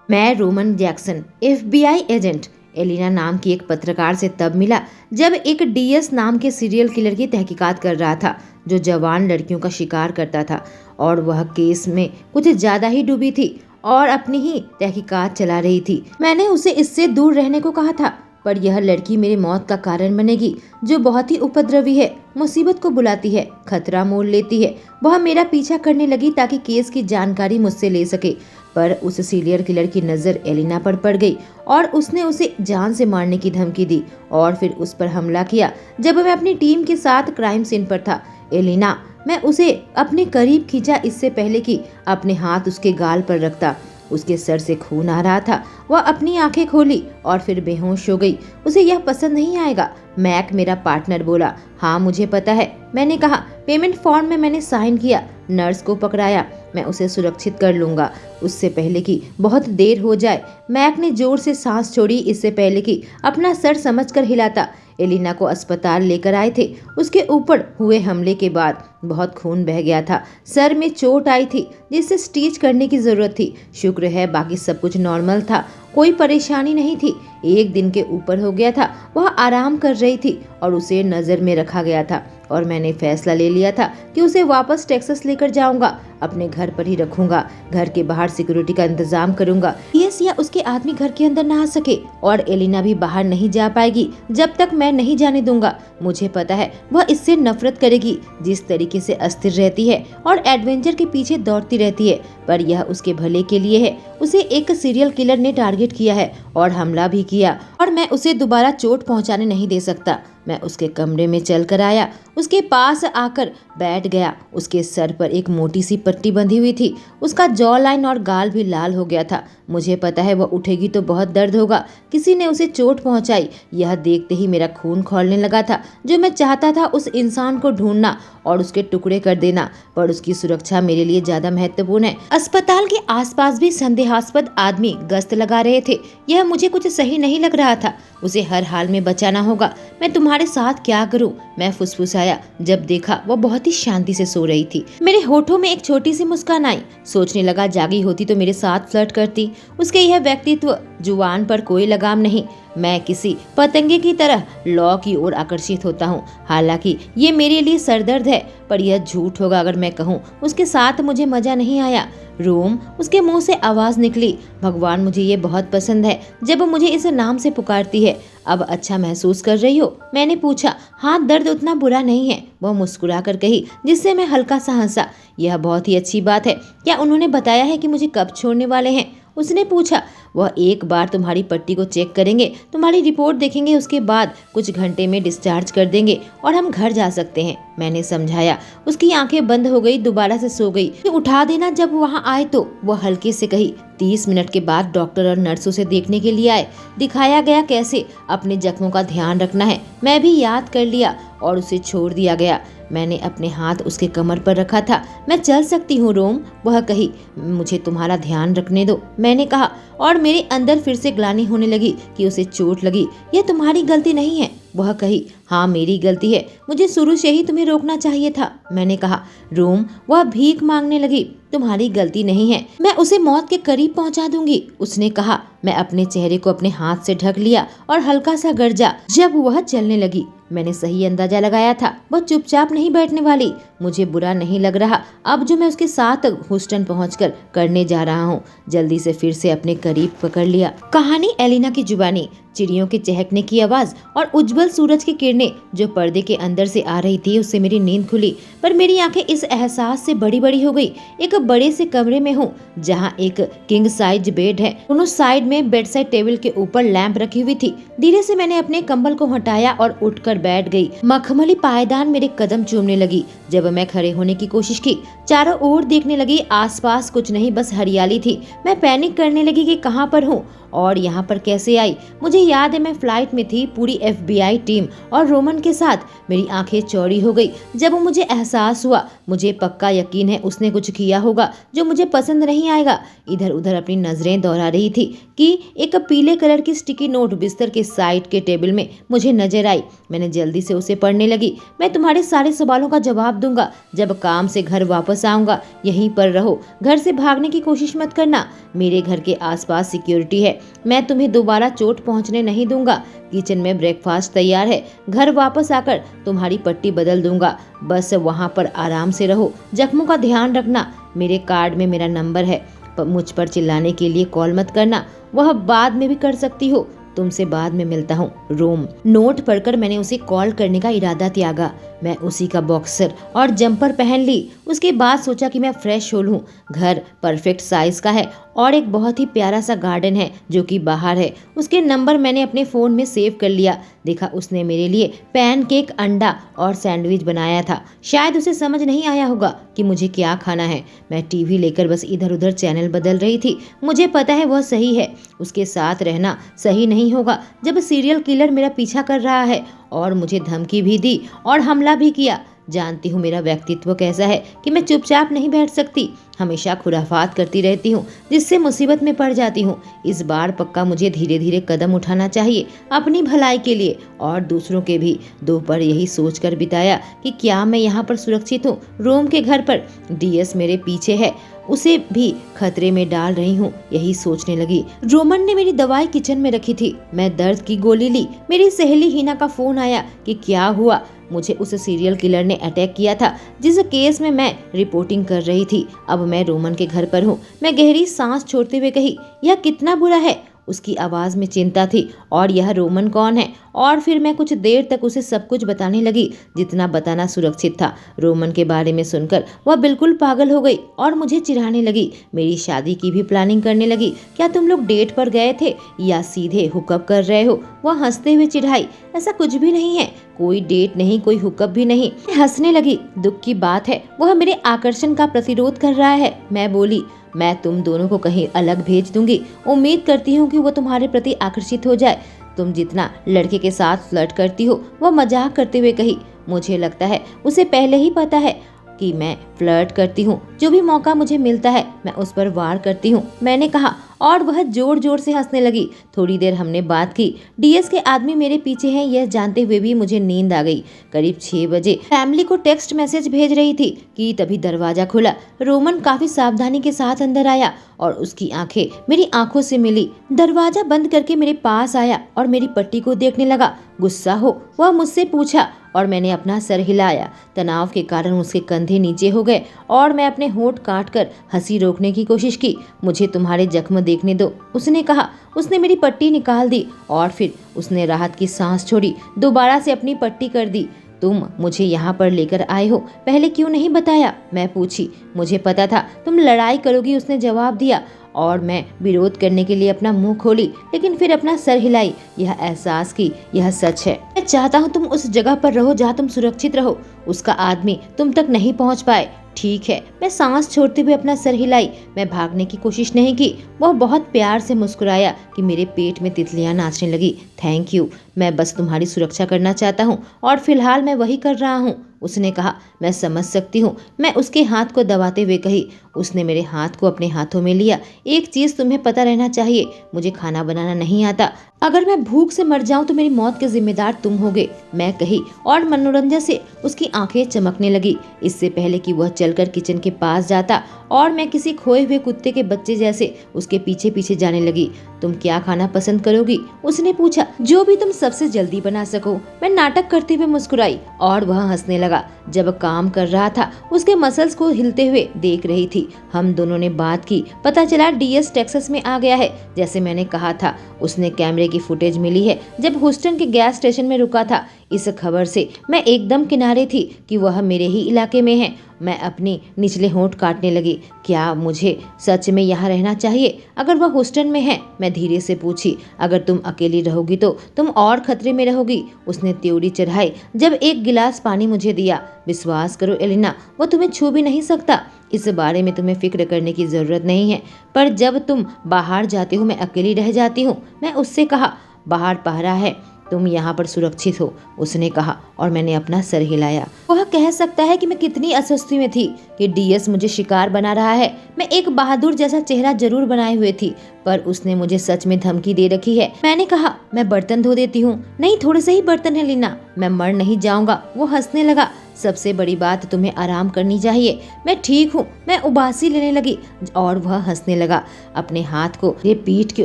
मैं Roman Jackson, FBI agent, Elina नाम की एक पत्रकार से तब मिला जब एक डीएस नाम के सीरियल किलर की तहकीकात कर रहा था जो जवान लड़कियों का शिकार करता था। और वह केस में कुछ ज्यादा ही डूबी थी और अपनी ही तहकीकात चला रही थी। मैंने उसे इससे दूर रहने को कहा था, पर यह लड़की मेरी मौत का कारण बनेगी, जो बहुत ही उपद्रवी है, मुसीबत को बुलाती है, खतरा मोल लेती है। वह मेरा पीछा करने लगी ताकि केस की जानकारी मुझसे ले सके, पर उस सीरियल किलर की नजर एलिना पर पड़ गई और उसने उसे जान से मारने की धमकी दी और फिर उस पर हमला किया जब मैं अपनी टीम के साथ क्राइम सीन पर था। एलिना, मैं उसे अपने करीब खींचा इससे पहले कि अपने हाथ उसके गाल पर रखता। उसके सर से खून आ रहा था। वह अपनी आंखें खोली और फिर बेहोश हो गई। उसे यह पसंद नहीं आएगा, मैक मेरा पार्टनर बोला। हाँ मुझे पता है, मैंने कहा। पेमेंट फॉर्म में मैंने साइन किया, नर्स को पकड़ाया। मैं उसे सुरक्षित कर लूंगा उससे पहले कि बहुत देर हो जाए। मैक ने जोर से सांस छोड़ी इससे पहले कि अपना सर समझकर हिलाता। एलिना को अस्पताल लेकर आए थे। उसके ऊपर हुए हमले के बाद बहुत खून बह गया था। सर में चोट आई थी जिससे स्टिच करने की जरूरत थी। शुक्र है बाकी सब कुछ नॉर्मल था, कोई परेशानी नहीं थी। एक दिन के ऊपर हो गया था। वह आराम कर रही थी और उसे नजर में रखा गया था और मैंने फैसला ले लिया था कि उसे वापस टेक्सास लेकर जाऊंगा, अपने घर पर ही रखूंगा। घर के बाहर सिक्योरिटी का इंतजाम करूंगा, यस या उसके आदमी घर के अंदर ना आ सके और एलिना भी बाहर नहीं जा पाएगी जब तक मैं नहीं जाने दूंगा। मुझे पता है वह इससे नफरत करेगी, जिस तरीके से अस्थिर रहती है और एडवेंचर के पीछे दौड़ती रहती है, पर यह उसके भले के लिए है। उसे एक सीरियल किलर ने टारगेट किया है और हमला भी किया और मैं उसे दोबारा चोट पहुंचाने नहीं दे सकता। मैं उसके कमरे में चलकर आया, उसके पास आकर बैठ गया। उसके सर पर एक मोटी सी पट्टी बंधी हुई थी। उसका जॉ लाइन और गाल भी लाल हो गया था। मुझे पता है वह उठेगी तो बहुत दर्द होगा। किसी ने उसे चोट पहुंचाई। यह देखते ही मेरा खून खौलने लगा था। जो मैं चाहता था उस इंसान को ढूंढना और उसके टुकड़े कर देना, पर उसकी सुरक्षा मेरे लिए ज्यादा महत्वपूर्ण है। अस्पताल के आसपास भी संदेहास्पद आदमी गश्त लगा रहे थे। यह मुझे कुछ सही नहीं लग रहा था। उसे हर हाल में बचाना होगा। मैं तुम्हारे साथ क्या करूं? मैं फुसफुसाया जब देखा वह बहुत ही शांति से सो रही थी। मेरे होठों में एक छोटी सी मुस्कान आई। सोचने लगा जागी होती तो मेरे साथ फ्लर्ट करती। उसके यह व्यक्तित्व, जुबान पर कोई लगाम नहीं। मैं किसी पतंगे की तरह लॉ की ओर आकर्षित होता हूँ। हालांकि ये मेरे लिए सरदर्द है, पर यह झूठ होगा अगर मैं कहूँ उसके साथ मुझे मजा नहीं आया। रोम, उसके मुंह से आवाज निकली। भगवान, मुझे ये बहुत पसंद है जब वो मुझे इस नाम से पुकारती है। अब अच्छा महसूस कर रही हो? मैंने पूछा। हाँ, दर्द उतना बुरा नहीं है, वह मुस्कुरा कर कही, जिससे मैं हल्का सा हंसा। यह बहुत ही अच्छी बात है। क्या उन्होंने बताया है कि मुझे कब छोड़ने वाले हैं? उसने पूछा। वह एक बार तुम्हारी पट्टी को चेक करेंगे, तुम्हारी रिपोर्ट देखेंगे, उसके बाद कुछ घंटे में डिस्चार्ज कर देंगे और हम घर जा सकते हैं, मैंने समझाया। उसकी आंखें बंद हो गई, दोबारा से सो गई। उठा देना जब वहाँ आए तो, वह हल्के से कही। 30 मिनट के बाद डॉक्टर और नर्स उसे देखने के लिए आए। दिखाया गया कैसे अपने जख्मों का ध्यान रखना है। मैं भी याद कर लिया और उसे छोड़ दिया गया। मैंने अपने हाथ उसके कमर पर रखा था। मैं चल सकती हूँ रोम, वह कही। मुझे तुम्हारा ध्यान रखने दो, मैंने कहा, और मेरे अंदर फिर से ग्लानि होने लगी कि उसे चोट लगी। यह तुम्हारी गलती नहीं है, वह कही। हाँ मेरी गलती है, मुझे शुरू से ही तुम्हें रोकना चाहिए था, मैंने कहा। रोम, वह भीख मांगने लगी। तुम्हारी गलती नहीं है, मैं उसे मौत के करीब पहुंचा दूंगी, उसने कहा। मैं अपने चेहरे को अपने हाथ से ढक लिया और हल्का सा गरजा जब वह चलने लगी। मैंने सही अंदाजा लगाया था, वह चुपचाप नहीं बैठने वाली। मुझे बुरा नहीं लग रहा अब जो मैं उसके साथ ह्यूस्टन पहुंचकर करने जा रहा हूँ। जल्दी से फिर से अपने करीब पकड़ लिया। कहानी एलिना की जुबानी, चिड़ियों के चहकने की आवाज और उज्जवल सूरज की किरणें जो पर्दे के अंदर से आ रही थी, उससे मेरी नींद खुली। पर मेरी आंखें इस एहसास से बड़ी बड़ी हो गई। एक बड़े से कमरे में हूँ जहाँ एक किंग साइज बेड है। दोनों साइड में बेड साइड टेबल के ऊपर लैंप रखी हुई थी। धीरे से मैंने अपने कंबल को हटाया और उठकर बैठ गई। मखमली पायदान मेरे कदम चूमने लगी। जब मैं खड़े होने की कोशिश की, चारों ओर देखने लगी। आसपास कुछ नहीं, बस हरियाली थी। मैं पैनिक करने लगी कि कहाँ पर हूँ और यहाँ पर कैसे आई। मुझे याद है मैं फ्लाइट में थी, पूरी एफबीआई टीम और रोमन के साथ। मेरी आंखें चौड़ी हो गई जब मुझे एहसास हुआ। मुझे पक्का यकीन है उसने कुछ किया होगा जो मुझे पसंद नहीं आएगा। इधर उधर अपनी नजरें दौड़ा रही थी कि एक पीले कलर की स्टिकी नोट बिस्तर के साइड के टेबल में मुझे नजर आई। मैंने मैंने जल्दी से उसे पढ़ने लगी। मैं तुम्हारे सारे सवालों का जवाब दूंगा जब काम से घर वापस आऊंगा। यहीं पर रहो, घर से भागने की कोशिश मत करना। मेरे घर के आसपास सिक्योरिटी है, मैं तुम्हें दोबारा चोट पहुंचने नहीं दूंगा। किचन में ब्रेकफास्ट तैयार है, घर वापस आकर तुम्हारी पट्टी बदल दूंगा। बस वहां पर आराम से रहो, जख्मों का ध्यान रखना। मेरे कार्ड में मेरा नंबर है, मुझ पर चिल्लाने के लिए कॉल मत करना, वह बाद में भी कर सकती हो। तुमसे बाद में मिलता हूँ, रोम। नोट पढ़कर मैंने उसे कॉल करने का इरादा त्यागा। मैं उसी का बॉक्सर और जंपर पहन ली। उसके बाद सोचा कि मैं फ्रेश हो लूं। घर परफेक्ट साइज का है और एक बहुत ही प्यारा सा गार्डन है जो कि बाहर है। उसके नंबर मैंने अपने फ़ोन में सेव कर लिया। देखा, उसने मेरे लिए पैनकेक, अंडा और सैंडविच बनाया था। शायद उसे समझ नहीं आया होगा कि मुझे क्या खाना है। मैं टीवी लेकर बस इधर उधर चैनल बदल रही थी। मुझे पता है वह सही है, उसके साथ रहना सही नहीं होगा जब सीरियल किलर मेरा पीछा कर रहा है और मुझे धमकी भी दी और हमला भी किया। जानती हूँ मेरा व्यक्तित्व कैसा है कि मैं चुपचाप नहीं बैठ सकती, हमेशा खुराफात करती रहती हूँ जिससे मुसीबत में पड़ जाती हूँ। इस बार पक्का मुझे धीरे धीरे कदम उठाना चाहिए अपनी भलाई के लिए और दूसरों के भी। दोपहर यही सोचकर बिताया कि क्या मैं यहाँ पर सुरक्षित हूँ। रोम के घर पर डीएस मेरे पीछे है, उसे भी खतरे में डाल रही हूँ, यही सोचने लगी। रोमन ने मेरी दवाई किचन में रखी थी। मैं दर्द की गोली ली। मेरी सहेली हिना का फोन आया कि क्या हुआ। मुझे उस सीरियल किलर ने अटैक किया था जिस केस में मैं रिपोर्टिंग कर रही थी। अब मैं रोमन के घर पर हूँ। मैं गहरी सांस छोड़ते हुए कही, यह कितना बुरा है। उसकी आवाज़ में चिंता थी। और यह रोमन कौन है? और फिर मैं कुछ देर तक उसे सब कुछ बताने लगी जितना बताना सुरक्षित था। रोमन के बारे में सुनकर वह बिल्कुल पागल हो गई और मुझे चिढ़ाने लगी। मेरी शादी की भी प्लानिंग करने लगी। क्या तुम लोग डेट पर गए थे या सीधे हुकअप कर रहे हो? वह हंसते हुए चिढ़ाई, ऐसा कुछ भी नहीं है, कोई डेट नहीं, कोई हुकअप भी नहीं। मैं हंसने लगी। दुख की बात है वह मेरे आकर्षण का प्रतिरोध कर रहा है। मैं बोली, मैं तुम दोनों को कहीं अलग भेज दूंगी। उम्मीद करती हूँ कि वो तुम्हारे प्रति आकर्षित हो जाए। तुम जितना लड़के के साथ फ्लर्ट करती हो, वह मजाक करते हुए कही। मुझे लगता है उसे पहले ही पता है कि मैं फ्लर्ट करती हूँ। जो भी मौका मुझे मिलता है मैं उस पर वार करती हूँ, मैंने कहा और वह जोर जोर से हंसने लगी। थोड़ी देर हमने बात की। डीएस के आदमी मेरे पीछे हैं यह जानते हुए भी मुझे नींद आ गई। करीब 6 बजे फैमिली को टेक्स्ट मैसेज भेज रही थी कि तभी दरवाजा खुला। रोमन काफी सावधानी के साथ अंदर आया और उसकी आंखें मेरी आंखों से मिली। दरवाजा बंद करके मेरे पास आया और मेरी पट्टी को देखने लगा। गुस्सा हो वह मुझसे पूछा और मैंने अपना सर हिलाया। तनाव के कारण उसके कंधे नीचे हो गए और मैं अपने होंठ काट कर हंसी रोकने की कोशिश की। मुझे तुम्हारे जख्म देखने दो, उसने कहा। उसने मेरी पट्टी निकाल दी और फिर उसने राहत की सांस छोड़ी। दोबारा से अपनी पट्टी कर दी। तुम मुझे यहाँ पर लेकर आए हो, पहले क्यों नहीं बताया? मैं पूछी। मुझे पता था तुम लड़ाई करोगी, उसने जवाब दिया और मैं विरोध करने के लिए अपना मुंह खोली, लेकिन फिर अपना सर हिलाई। यह एहसास की यह सच है। मैं चाहता हूँ तुम उस जगह पर रहो जहाँ तुम सुरक्षित रहो। उसका आदमी तुम तक नहीं पहुँच पाए। ठीक है, मैं सांस छोड़ते हुए अपना सर हिलाई। मैं भागने की कोशिश नहीं की। वह बहुत प्यार से मुस्कुराया कि मेरे पेट में तितलियां नाचने लगी। थैंक यू, मैं बस तुम्हारी सुरक्षा करना चाहता हूँ और फिलहाल मैं वही कर रहा हूँ, उसने कहा। मैं समझ सकती हूँ, मैं उसके हाथ को दबाते हुए कही। उसने मेरे हाथ को अपने हाथों में लिया। एक चीज तुम्हें पता रहना चाहिए, मुझे खाना बनाना नहीं आता। अगर मैं भूख से मर जाऊं तो मेरी मौत के जिम्मेदार तुम होगे, मैं कही और मनोरंजन से उसकी आंखें चमकने लगी। इससे पहले कि वह चलकर किचन के पास जाता और मैं किसी खोए हुए कुत्ते के बच्चे जैसे उसके पीछे पीछे जाने लगी। तुम क्या खाना पसंद करोगी? उसने पूछा। जो भी तुम सबसे जल्दी बना सको, मैं नाटक करते हुए मुस्कुराई और वह हंसने लगा। जब काम कर रहा था उसके मसल्स को हिलते हुए देख रही थी। हम दोनों ने बात की। पता चला डीएस टेक्सास में आ गया है जैसे मैंने कहा था। उसने कैमरे की फुटेज मिली है जब ह्यूस्टन के गैस स्टेशन में रुका था। इस खबर से मैं एकदम किनारे थी कि वह मेरे ही इलाके में है। मैं अपनी निचले होंठ काटने लगी। क्या मुझे सच में यहाँ रहना चाहिए अगर वह ह्यूस्टन में है? मैं धीरे से पूछी। अगर तुम अकेली रहोगी तो तुम और खतरे में रहोगी, उसने त्योरी चढ़ाई जब एक गिलास पानी मुझे दिया। विश्वास करो एलिना, वो तुम्हें छू भी नहीं सकता। इस बारे में तुम्हें फिक्र करने की जरूरत नहीं है, पर जब तुम बाहर जाते हो मैं अकेली रह जाती हूँ, मैं उससे कहा। बाहर पहरा है, तुम यहाँ पर सुरक्षित हो, उसने कहा और मैंने अपना सर हिलाया। वह कह सकता है कि मैं कितनी अस्वस्थी में थी कि डीएस मुझे शिकार बना रहा है। मैं एक बहादुर जैसा चेहरा जरूर बनाए हुए थी, पर उसने मुझे सच में धमकी दे रखी है। मैंने कहा, मैं बर्तन धो देती हूँ। नहीं, थोड़े से ही बर्तन है लीना, मैं मर नहीं जाऊंगा। वो हंसने लगा। सबसे बड़ी बात, तुम्हें आराम करनी चाहिए। मैं ठीक हूँ। मैं उबासी लेने लगी और वह हंसने लगा। अपने हाथ को ये पीठ के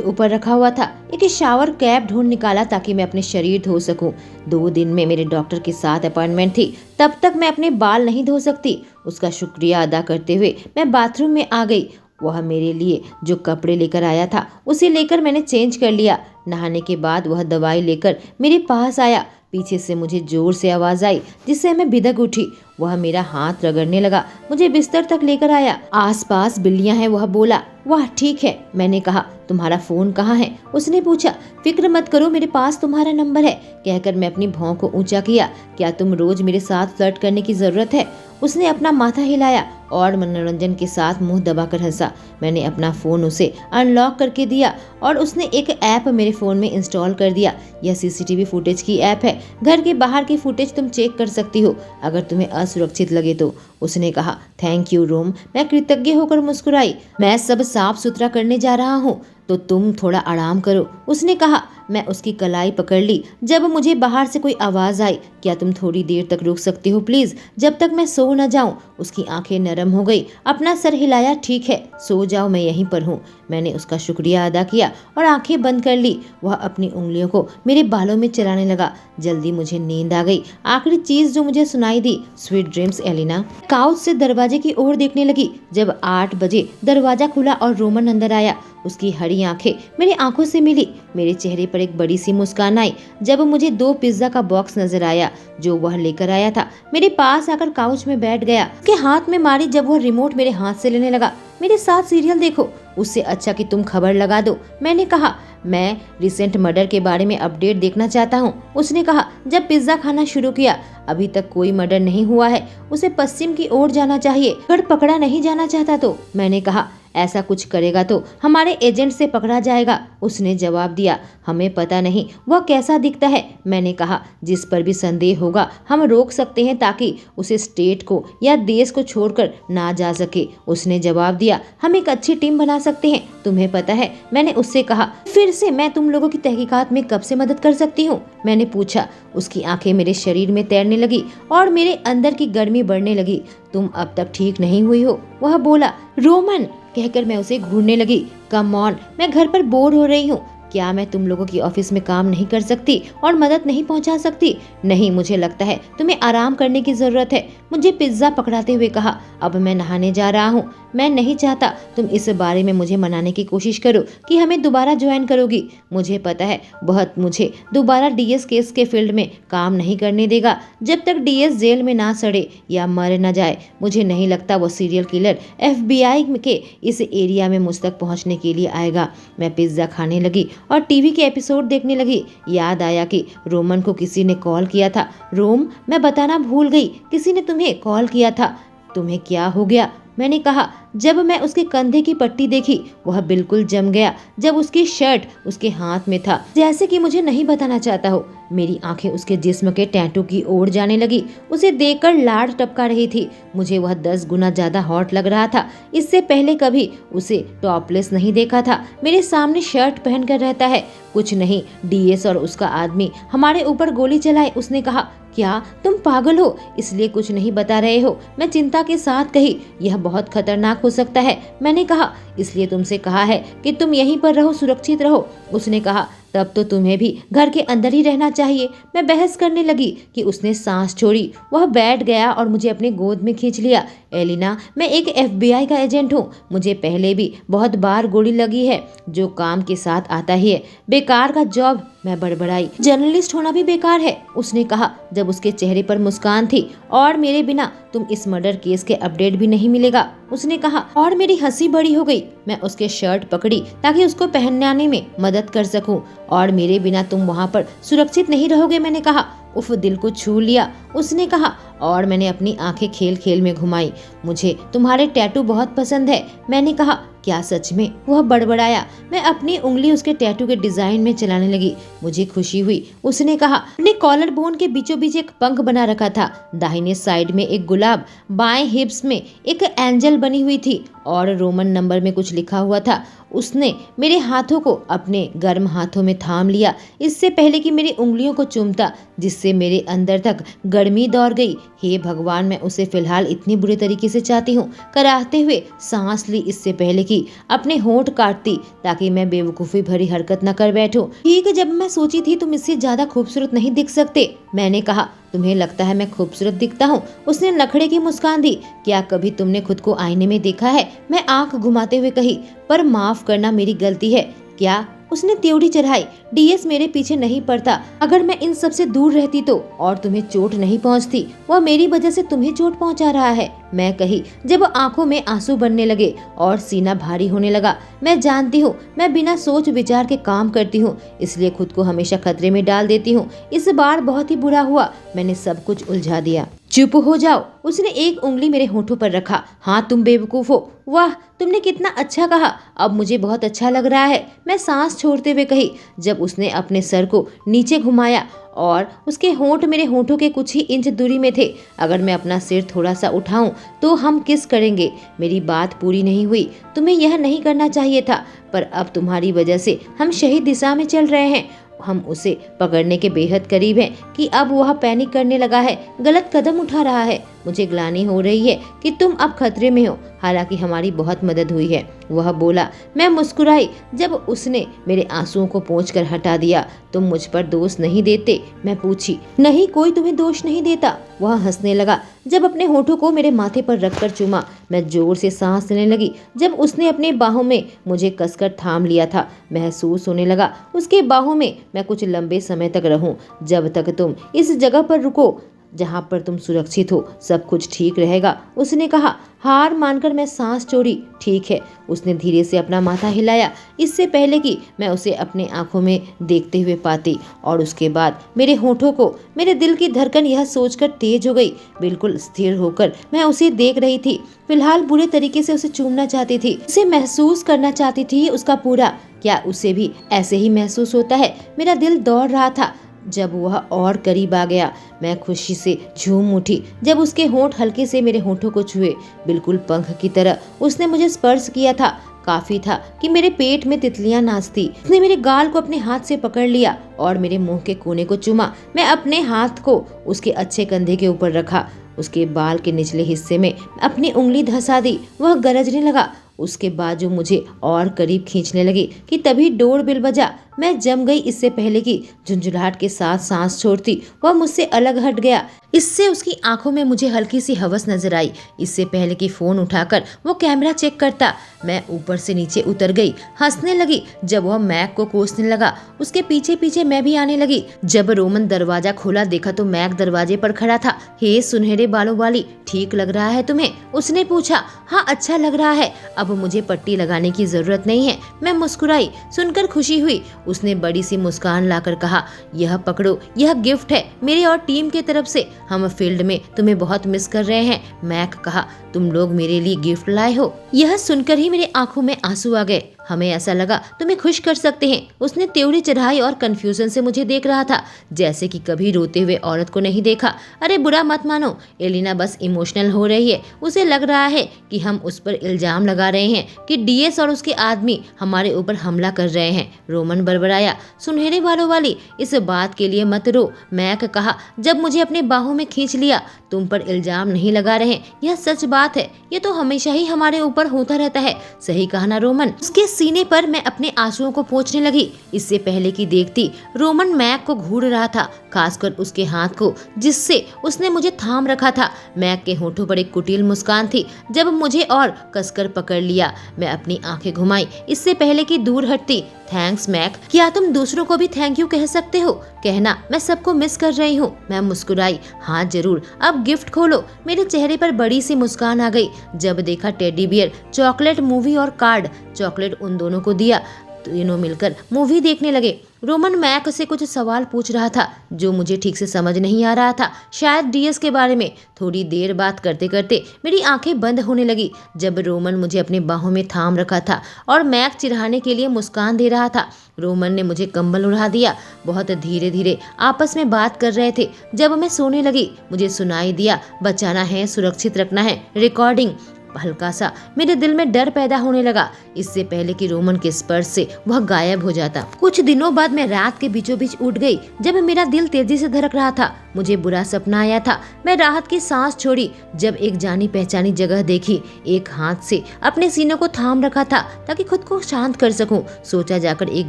ऊपर रखा हुआ था। एक शावर कैप ढूंढ निकाला ताकि मैं अपने शरीर धो सकूं। 2 दिन में मेरे डॉक्टर के साथ अपॉइंटमेंट थी, तब तक मैं अपने बाल नहीं धो सकती। उसका शुक्रिया अदा करते हुए मैं बाथरूम में आ गई। वह मेरे लिए जो कपड़े लेकर आया था उसे लेकर मैंने चेंज कर लिया। नहाने के बाद वह दवाई लेकर मेरे पास आया। पीछे से मुझे जोर से आवाज आई जिससे मैं बिदक उठी। वह मेरा हाथ रगड़ने लगा, मुझे बिस्तर तक लेकर आया। आसपास बिल्लियां हैं, वह बोला। वाह ठीक है, मैंने कहा। तुम्हारा फोन कहाँ है? उसने पूछा। फिक्र मत करो, मेरे पास तुम्हारा नंबर है, कहकर मैं अपनी भौं को ऊंचा किया। क्या तुम रोज मेरे साथ फ्लर्ट करने की जरूरत है? उसने अपना माथा हिलाया और मनोरंजन के साथ मुंह दबाकर हंसा। मैंने अपना फोन उसे अनलॉक करके दिया और उसने एक ऐप मेरे फोन में इंस्टॉल कर दिया। यह सीसीटीवी फुटेज की ऐप है। घर के बाहर की फुटेज तुम चेक कर सकती हो अगर तुम्हें असुरक्षित लगे तो। उसने कहा। थैंक यू रोम। मैं कृतज्ञ होकर मुस्कुराई। मैं सब साफ सुथरा करने जा रहा हूँ तो तुम थोड़ा आराम करो, उसने कहा। मैं उसकी कलाई पकड़ ली जब मुझे बाहर से कोई आवाज आई। क्या तुम थोड़ी देर तक रुक सकती हो प्लीज, जब तक मैं सो न जाऊं? उसकी आंखें नरम हो गई। अपना सर हिलाया। ठीक है, सो जाओ, मैं यहीं पर हूँ। मैंने उसका शुक्रिया अदा किया और आंखें बंद कर ली। वह अपनी उंगलियों को मेरे बालों में चलाने लगा। जल्दी मुझे नींद आ गई। आखिरी चीज जो मुझे सुनाई दी, स्वीट ड्रीम्स एलिना। काउच से दरवाजे की ओर देखने लगी। जब 8 बजे दरवाजा खुला और रोमन अंदर आया। उसकी हरी आंखें मेरी आंखों से मिली। मेरे चेहरे पर एक बड़ी सी मुस्कान आई जब मुझे 2 पिज्जा का बॉक्स नजर आया जो वह लेकर आया था। मेरे पास आकर काउच में बैठ गया। उसके हाथ में मारी जब वह रिमोट मेरे हाथ से लेने लगा। मेरे साथ सीरियल देखो, उससे अच्छा कि तुम खबर लगा दो, मैंने कहा। मैं रिसेंट मर्डर के बारे में अपडेट देखना चाहता हूँ, उसने कहा जब पिज्जा खाना शुरू किया। अभी तक कोई मर्डर नहीं हुआ है, उसे पश्चिम की ओर जाना चाहिए। अगर पकड़ा नहीं जाना चाहता तो, मैंने कहा। ऐसा कुछ करेगा तो हमारे एजेंट से पकड़ा जाएगा, उसने जवाब दिया। हमें पता नहीं वह कैसा दिखता है, मैंने कहा। जिस पर भी संदेह होगा हम रोक सकते हैं ताकि उसे स्टेट को या देश को छोड़कर ना जा सके, उसने जवाब दिया। हम एक अच्छी टीम बना सकते हैं, तुम्हें पता है, मैंने उससे कहा। फिर से मैं तुम लोगों की तहकीकात में कब से मदद कर सकती हूँ, मैंने पूछा। उसकी आंखें मेरे शरीर में तैरने लगी और मेरे अंदर की गर्मी बढ़ने लगी। तुम अब तक ठीक नहीं हुई हो, वह बोला। रोमन, कहकर मैं उसे घूरने लगी। कम ऑन, मैं घर पर बोर हो रही हूँ। क्या मैं तुम लोगों की ऑफिस में काम नहीं कर सकती और मदद नहीं पहुंचा सकती? नहीं, मुझे लगता है तुम्हें आराम करने की जरूरत है, मुझे पिज्जा पकड़ाते हुए कहा। अब मैं नहाने जा रहा हूँ। मैं नहीं चाहता तुम इस बारे में मुझे मनाने की कोशिश करो कि हमें दोबारा ज्वाइन करोगी। मुझे पता है बहुत मुझे दोबारा डीएस केस के फील्ड में काम नहीं करने देगा जब तक डीएस जेल में ना सड़े या मर न जाए। मुझे नहीं लगता वो सीरियल किलर एफबीआई के इस एरिया में मुझ तक पहुंचने के लिए आएगा। मैं पिज्जा खाने लगी और टीवी के एपिसोड देखने लगी। याद आया कि रोमन को किसी ने कॉल किया था। रोम, मैं बताना भूल गई, किसी ने तुम्हें कॉल किया था। तुम्हें क्या हो गया, मैंने कहा। जब मैं उसके कंधे की पट्टी देखी, वह बिल्कुल जम गया जब उसकी शर्ट उसके हाथ में था, जैसे कि मुझे नहीं बताना चाहता हो। मेरी आंखें उसके जिस्म के टैटू की ओर जाने लगी। उसे देखकर लाड टपका रही थी। मुझे वह 10 गुना ज्यादा हॉट लग रहा था। इससे पहले कभी उसे टॉपलेस नहीं देखा था। मेरे सामने शर्ट पहनकर रहता है। कुछ नहीं, डीएस और उसका आदमी हमारे ऊपर गोली चलाए, उसने कहा। क्या तुम पागल हो, इसलिए कुछ नहीं बता रहे हो? मैं चिंता के साथ कही। यह बहुत खतरनाक हो सकता है, मैंने कहा। इसलिए तुमसे कहा है कि तुम यहीं पर रहो, सुरक्षित रहो, उसने कहा। तब तो तुम्हें भी घर के अंदर ही रहना चाहिए। मैं बहस करने लगी कि उसने सांस छोड़ी। वह बैठ गया और मुझे अपने गोद में खींच लिया। एलिना, मैं एक एफबीआई का एजेंट हूँ। मुझे पहले भी बहुत बार गोली लगी है, जो काम के साथ आता ही है। बेकार का जॉब, मैं बड़बड़ाई। जर्नलिस्ट होना भी बेकार है, उसने कहा जब उसके चेहरे पर मुस्कान थी। और मेरे बिना तुम इस मर्डर केस के अपडेट भी नहीं मिलेगा, उसने कहा। और मेरी हंसी बड़ी हो गई। मैं उसके शर्ट पकड़ी ताकि उसको पहनाने में मदद कर सकूं। और मेरे बिना तुम वहां पर सुरक्षित नहीं रहोगे, मैंने कहा। उफ, दिल को छू लिया, उसने कहा। और मैंने अपनी आंखें खेल खेल में घुमाई। मुझे तुम्हारे टैटू बहुत पसंद है, मैंने कहा। क्या सच में? वह बड़बड़ाया। मैं अपनी उंगली उसके टैटू के डिजाइन में चलाने लगी। मुझे खुशी हुई। उसने कहा, अपने कॉलर बोन के बीचों बीच एक पंख बना रखा था। दाहिने साइड में एक गुलाब, बाएं हिप्स में एक एंजल बनी हुई थी और रोमन नंबर में कुछ लिखा हुआ था। उसने मेरे हाथों को अपने गर्म हाथों में थाम लिया, इससे पहले कि मेरी उंगलियों को चूमता, जिससे मेरे अंदर तक गर्मी दौड़ गई। हे भगवान, मैं उसे फिलहाल इतनी बुरी तरीके से चाहती हूँ। कराहते हुए सांस ली, इससे पहले कि अपने होंठ काटती, ताकि मैं बेवकूफ़ी भरी हरकत न कर बैठूं। ठीक जब मैं सोची थी तुम इससे ज्यादा खूबसूरत नहीं दिख सकते, मैंने कहा। तुम्हें लगता है मैं खूबसूरत दिखता हूँ? उसने नखड़े की मुस्कान दी। क्या कभी तुमने खुद को आईने में देखा है? मैं आंख घुमाते हुए कही। पर माफ करना, मेरी गलती है। क्या? उसने त्योड़ी चढ़ाई। डीएस मेरे पीछे नहीं पड़ता। अगर मैं इन सब से दूर रहती तो, और तुम्हें चोट नहीं पहुंचती। वह मेरी वजह से तुम्हें चोट पहुंचा रहा है, मैं कही, जब आंखों में आंसू बनने लगे और सीना भारी होने लगा। मैं जानती हूँ, मैं बिना सोच विचार के काम करती हूँ, इसलिए खुद को हमेशा खतरे में डाल देती हूँ। इस बार बहुत ही बुरा हुआ, मैंने सब कुछ उलझा दिया। चुप हो जाओ। उसने एक उंगली मेरे होठों पर रखा। हाँ, तुम बेवकूफ हो। वाह, तुमने कितना अच्छा कहा। अब मुझे बहुत अच्छा लग रहा है, मैं सांस छोड़ते हुए कही, जब उसने अपने सर को नीचे घुमाया और उसके होंठ मेरे होठों के कुछ ही इंच दूरी में थे। अगर मैं अपना सिर थोड़ा सा उठाऊं तो हम किस करेंगे। मेरी बात पूरी नहीं हुई। तुम्हें यह नहीं करना चाहिए था, पर अब तुम्हारी वजह से हम सही दिशा में चल रहे हैं। हम उसे पकड़ने के बेहद करीब हैं कि अब वह पैनिक करने लगा है, गलत कदम उठा रहा है। मुझे ग्लानि हो रही है कि तुम अब खतरे में हो, हालांकि हमारी बहुत मदद हुई है, वह बोला। मैं मुस्कुराई जब उसने मेरे आंसुओं को पोंछकर हटा दिया। तुम मुझ पर दोष नहीं देते? मैं पूछी। नहीं, कोई तुम्हें दोष नहीं देता। वह हंसने लगा जब अपने होठों को मेरे माथे पर रखकर चूमा। मैं जोर से सांस लेने लगी जब उसने अपने बाहों में मुझे कसकर थाम लिया था। महसूस होने लगा उसके बाहों में मैं कुछ लंबे समय तक रहूं, जब तक तुम इस जगह पर रुको जहां पर तुम सुरक्षित हो, सब कुछ ठीक रहेगा, उसने कहा। हार मानकर मैं सांस छोड़ी। ठीक है, उसने धीरे से अपना माथा हिलाया, इससे पहले कि मैं उसे अपने आंखों में देखते हुए पाती, और उसके बाद मेरे होठों को, मेरे दिल की धड़कन यह सोचकर तेज हो गई। बिल्कुल स्थिर होकर मैं उसे देख रही थी। फिलहाल बुरे तरीके से उसे चूमना चाहती थी, उसे महसूस करना चाहती थी उसका पूरा। क्या उसे भी ऐसे ही महसूस होता है? मेरा दिल दौड़ रहा था जब वह और करीब आ गया। मैं खुशी से झूम उठी जब उसके होंठ हल्के से मेरे होठों को छुए, बिल्कुल पंख की तरह उसने मुझे स्पर्श किया था। काफी था कि मेरे पेट में तितलियां नाचती। उसने मेरे गाल को अपने हाथ से पकड़ लिया और मेरे मुंह के कोने को चूमा। मैं अपने हाथ को उसके अच्छे कंधे के ऊपर रखा, उसके बाल के निचले हिस्से में अपनी उंगली धंसा दी। वह गरजने लगा। उसके बाजू मुझे और करीब खींचने लगी कि तभी डोर बेल बजा। मैं जम गई इससे पहले कि झुंझुलाहट के साथ सांस छोड़ती वह मुझसे अलग हट गया। इससे उसकी आंखों में मुझे हल्की सी हवस नजर आई। इससे पहले कि फोन उठाकर वो कैमरा चेक करता, मैं ऊपर से नीचे उतर गई। हंसने लगी जब वह मैक को कोसने लगा। उसके पीछे पीछे मैं भी आने लगी। जब रोमन दरवाजा खोला देखा तो मैक दरवाजे पर खड़ा था। हे सुनहरे बालों वाली, ठीक लग रहा है तुम्हें? उसने पूछा। हाँ, अच्छा लग रहा है। अब मुझे पट्टी लगाने की जरूरत नहीं है। मैं मुस्कुराई। सुनकर खुशी हुई। उसने बड़ी सी मुस्कान लाकर कहा, यह पकड़ो, यह गिफ्ट है मेरे और टीम की तरफ से। हम फील्ड में तुम्हें बहुत मिस कर रहे हैं। मैक कहा, तुम लोग मेरे लिए गिफ्ट लाए हो? यह सुनकर ही मेरे आंखों में आंसू आ गए। हमें ऐसा लगा तुम्हें खुश कर सकते हैं। उसने त्योड़ी चढ़ाई और कंफ्यूजन से मुझे देख रहा था, जैसे कि कभी रोते हुए औरत को नहीं देखा। अरे बुरा मत मानो, एलिना बस इमोशनल हो रही है। उसे लग रहा है कि हम उस पर इल्जाम लगा रहे हैं कि डीएस और उसके आदमी हमारे ऊपर हमला कर रहे हैं। रोमन बड़बड़ाया। सुनहरे बालों वाली, इस बात के लिए मत रो, मैक कहा जब मुझे अपने बाहों में खींच लिया। तुम पर इल्जाम नहीं लगा रहे, यह सच बात है। ये तो हमेशा ही हमारे ऊपर होता रहता है। सही कहा ना रोमन? उसके सीने पर मैं अपने आंसुओं को पोंछने लगी। इससे पहले कि देखती, रोमन मैक को घूर रहा था, खासकर उसके हाथ को जिससे उसने मुझे थाम रखा था। मैक के होठों पर एक कुटिल मुस्कान थी जब मुझे और कसकर पकड़ लिया। मैं अपनी आंखें घुमाई इससे पहले कि दूर हटती। Thanks Mac. क्या तुम दूसरों को भी थैंक यू कह सकते हो? कहना, मैं सबको मिस कर रही हूँ। मैं मुस्कुराई। हाँ जरूर, अब गिफ्ट खोलो। मेरे चेहरे पर बड़ी सी मुस्कान आ गई जब देखा टेडी बियर, चॉकलेट, मूवी और कार्ड। चॉकलेट उन दोनों को दिया तीनों मिलकर मूवी देखने लगे। रोमन मैक से कुछ सवाल पूछ रहा था जो मुझे ठीक से समझ नहीं आ रहा था, शायद डीएस के बारे में। थोड़ी देर बात करते करते मेरी आंखें बंद होने लगी जब रोमन मुझे अपने बाहों में थाम रखा था और मैक चिढ़ाने के लिए मुस्कान दे रहा था। रोमन ने मुझे कंबल उड़ा दिया। बहुत धीरे धीरे आपस में बात कर रहे थे। जब मैं सोने लगी मुझे सुनाई दिया, बचाना है, सुरक्षित रखना है, रिकॉर्डिंग। हल्का सा मेरे दिल में डर पैदा होने लगा, इससे पहले कि रोमन के स्पर्श से वह गायब हो जाता। कुछ दिनों बाद मैं रात के बीचों बीच उठ गई जब मेरा दिल तेजी से धड़क रहा था। मुझे बुरा सपना आया था। मैं राहत की सांस छोड़ी जब एक जानी पहचानी जगह देखी। एक हाथ से अपने सीने को थाम रखा था ताकि खुद को शांत कर सकूं। सोचा जाकर एक